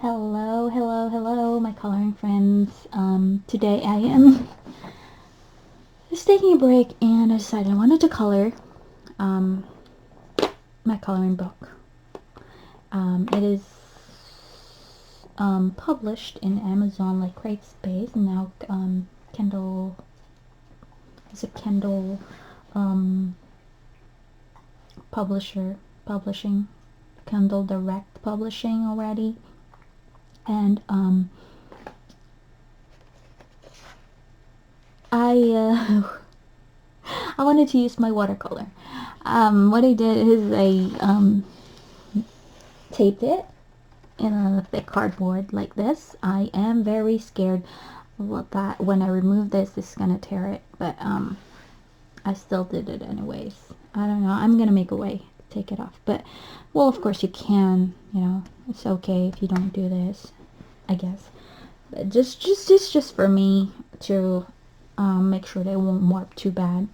Hello, hello, hello, my coloring friends. Today I am just taking a break and I decided I wanted to color um, my coloring book. It is published in Amazon like Createspace and now Kindle is a Kindle um, publishing, Kindle Direct publishing already. And I I wanted to use my watercolor. What I did is I taped it in a thick cardboard like this. I am very scared that when I remove this, it's gonna tear it, but I still did it anyways. I don't know. I'm gonna make a way to take it off, but well, of course you can. You know, it's okay if you don't do this, I guess. But just for me to make sure they won't warp too bad.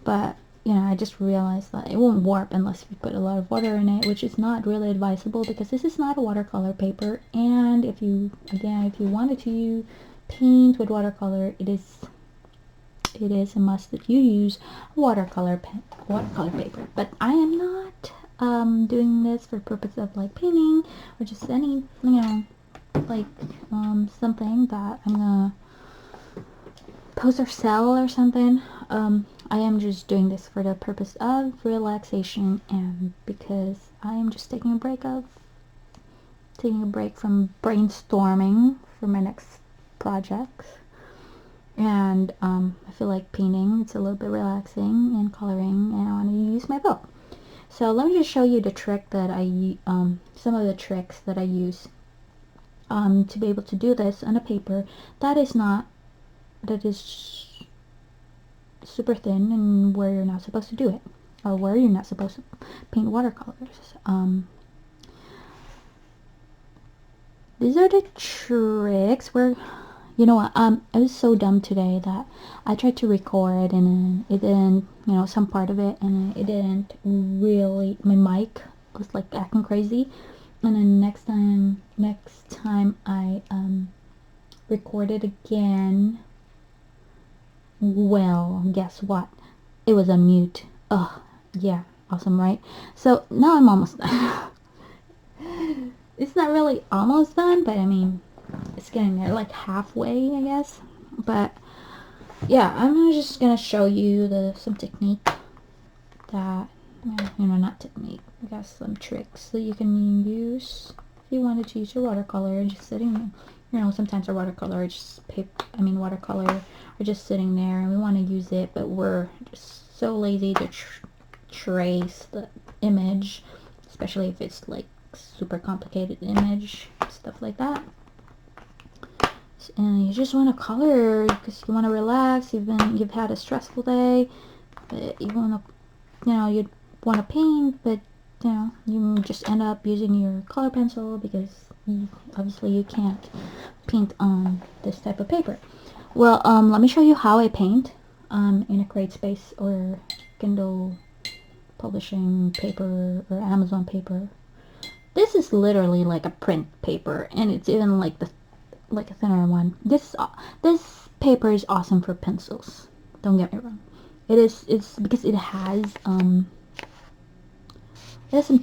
But you know, I just realized that it won't warp unless we put a lot of water in it, which is not really advisable because this is not a watercolor paper. And if you wanted to paint with watercolor, it is a must that you use watercolor paper. But I am not doing this for purpose of like painting or just any like something that I'm gonna post or sell or something. I am just doing this for the purpose of relaxation and because I am just taking a break from brainstorming for my next projects. And I feel like painting, it's a little bit relaxing, and coloring, and I want to use my book. So let me just show you the trick that some of the tricks that I use to be able to do this on a paper that is super thin and where you're not supposed to do it, or where you're not supposed to paint watercolors. These are the tricks where, you know what, I was so dumb today that I tried to record and it didn't, some part of it, and it didn't really, my mic was like acting crazy. And then next time I recorded again, well, guess what? It was on mute. Oh, yeah, awesome, right? So now I'm almost done. It's not really almost done, but I mean, it's getting there, like halfway, I guess. But yeah, I'm just gonna show you some technique that, not technique, I guess some tricks that you can use if you wanted to use your watercolor just sitting. Sometimes our watercolor are just sitting there and we want to use it, but we're just so lazy to trace the image, especially if it's like super complicated image, stuff like that. And you just want to color because you want to relax. You've had a stressful day, but you want to, you want to paint, but you just end up using your color pencil because obviously you can't paint on this type of paper. Well, let me show you how I paint in a Createspace or Kindle publishing paper or Amazon paper. This is literally like a print paper, and it's even like a thinner one. This paper is awesome for pencils. Don't get me wrong. It's because it has some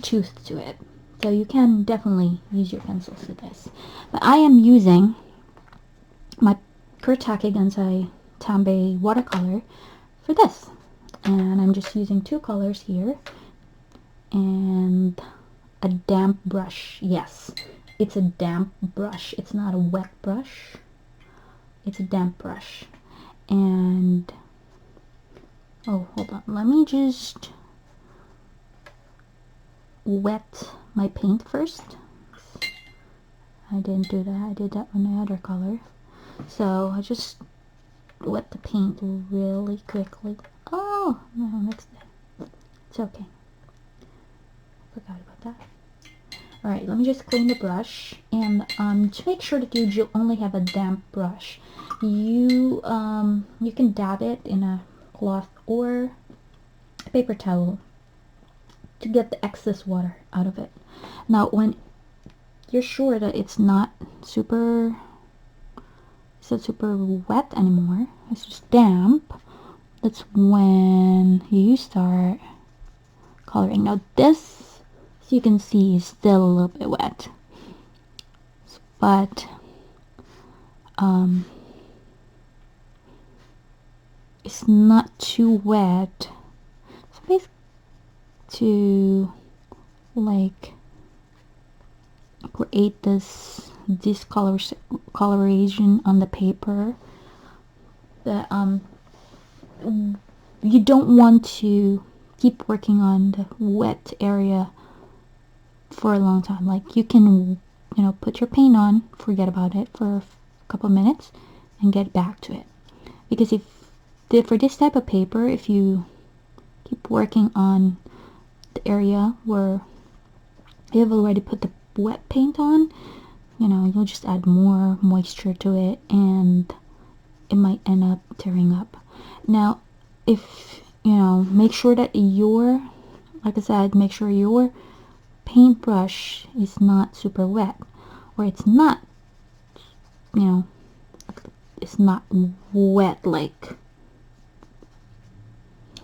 tooth to it, so you can definitely use your pencils with this. But I am using my Kuretake Gansai Tambi watercolor for this, and I'm just using two colors here and a damp brush. Yes, it's a damp brush. It's not a wet brush. It's a damp brush. And oh, hold on. Let me just wet my paint first. I didn't do that. I did that on the other color. So I just wet the paint really quickly. Oh, no, mixed it. It's okay. Forgot about that. Alright, let me just clean the brush, and to make sure that you only have a damp brush, you can dab it in a cloth or a paper towel to get the excess water out of it. Now when you're sure that it's not super wet anymore, it's just damp, that's when you start coloring. Now this, as you can see, is still a little bit wet, but it's not too wet. So basically, to like create this discoloration on the paper, that you don't want to keep working on the wet area for a long time. Like you can, you know, put your paint on, forget about it for a couple minutes, and get back to it. Because for this type of paper, if you keep working on the area where you have already put the wet paint on, you know, you'll just add more moisture to it and it might end up tearing up. Now, if, you know, make sure that like I said, make sure your paintbrush is not super wet, or it's not, you know, it's not wet like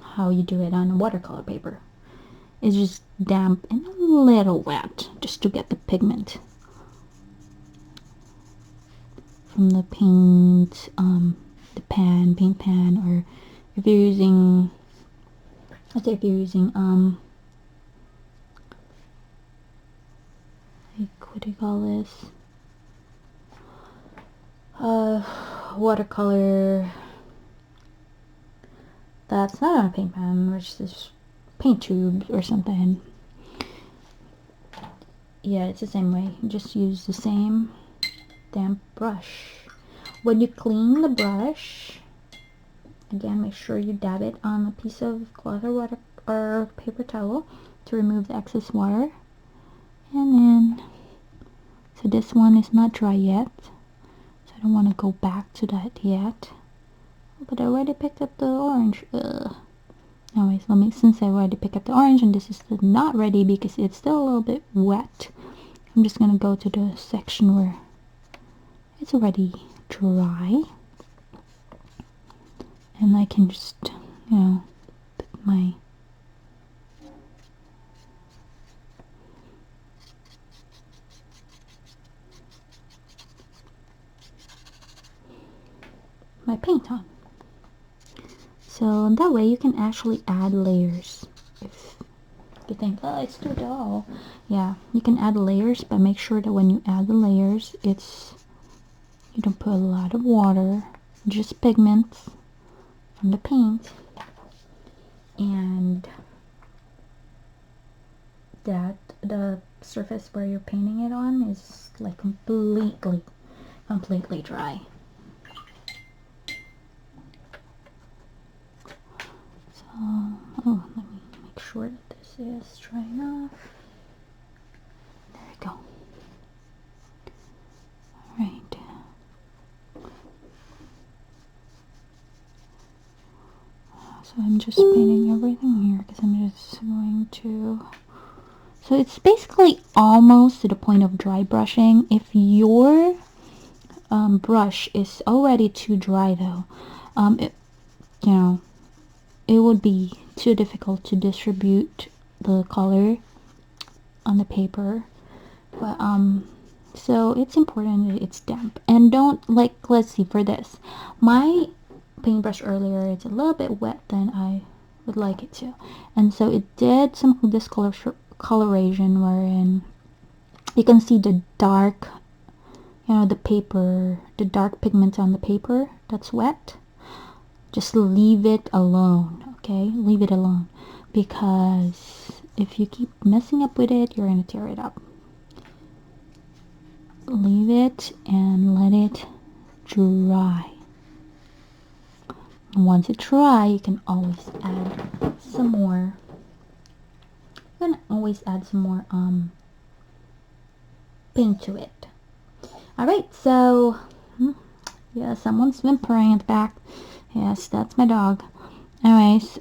how you do it on watercolor paper. It's just damp and a little wet, just to get the pigment from the paint, paint pan, or if you're using, let's say if you're using, like, what do you call this? Watercolor that's not on a paint pan, which is paint tubes or something. Yeah, it's the same way. Just use the same damp brush. When you clean the brush, again, make sure you dab it on a piece of cloth or paper towel to remove the excess water. And then, so this one is not dry yet, so I don't want to go back to that yet. But I already picked up the orange. Anyways, since I already picked up the orange and this is not ready because it's still a little bit wet, I'm just gonna go to the section where it's already dry, and I can just, you know, put my paint on. So that way you can actually add layers. If you think, oh, it's too dull, yeah, you can add layers, but make sure that when you add the layers, you don't put a lot of water, just pigments from the paint, and that the surface where you're painting it on is like completely dry. Oh, let me make sure that this is dry enough. There we go. Alright. So I'm just painting everything here because I'm just going to... So it's basically almost to the point of dry brushing. If your brush is already too dry though, you know, it would be too difficult to distribute the color on the paper. But so it's important that it's damp, and don't, like, let's see, for this, my paintbrush earlier, it's a little bit wet than I would like it to, and so it did some discoloration wherein you can see the dark, you know, the dark pigment on the paper that's wet. Just leave it alone, okay? Leave it alone, because if you keep messing up with it, you're gonna tear it up. Leave it and let it dry. And once it's dry, you can always add some more. You can always add some more paint to it. Alright, so yeah, someone's whimpering at the back. Yes, that's my dog. Anyways,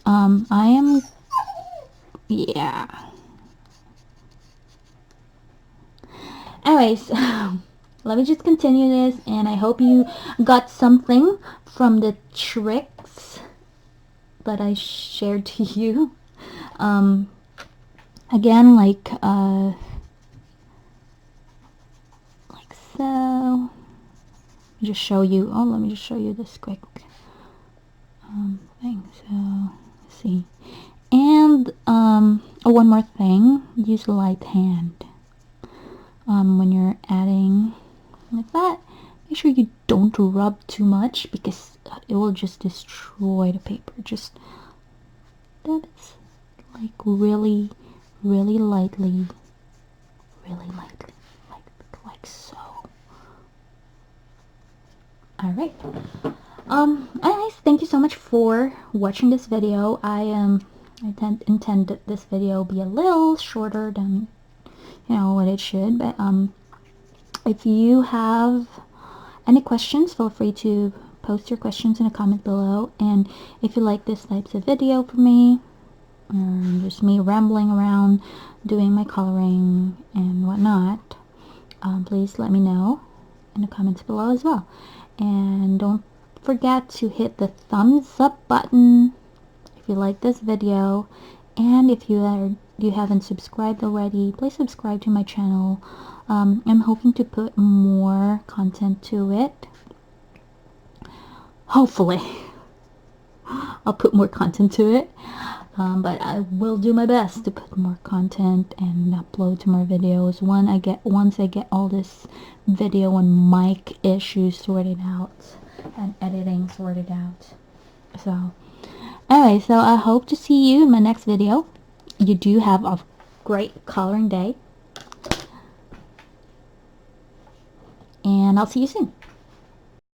yeah. Anyways, let me just continue this, and I hope you got something from the tricks that I shared to you. Again, like so. Just show you. Oh, let me just show you this quick thing. So, let's see. And oh, one more thing. Use a light hand when you're adding like that. Make sure you don't rub too much, because it will just destroy the paper. Just that is like really, really lightly, like so. Alright. Anyways, thank you so much for watching this video. I intend that this video be a little shorter than, you know, what it should, but if you have any questions, feel free to post your questions in a comment below. And if you like this types of video for me, or just me rambling around doing my coloring and whatnot, please let me know in the comments below as well. And don't forget to hit the thumbs up button if you like this video, and if you haven't subscribed already, please subscribe to my channel. I'm hoping to put more content to it. Hopefully I'll put more content to it, but I will do my best to put more content and upload more videos once I get all this video and mic issues sorted out and editing sorted out. So anyway, so I hope to see you in my next video. You do have a great coloring day, and I'll see you soon.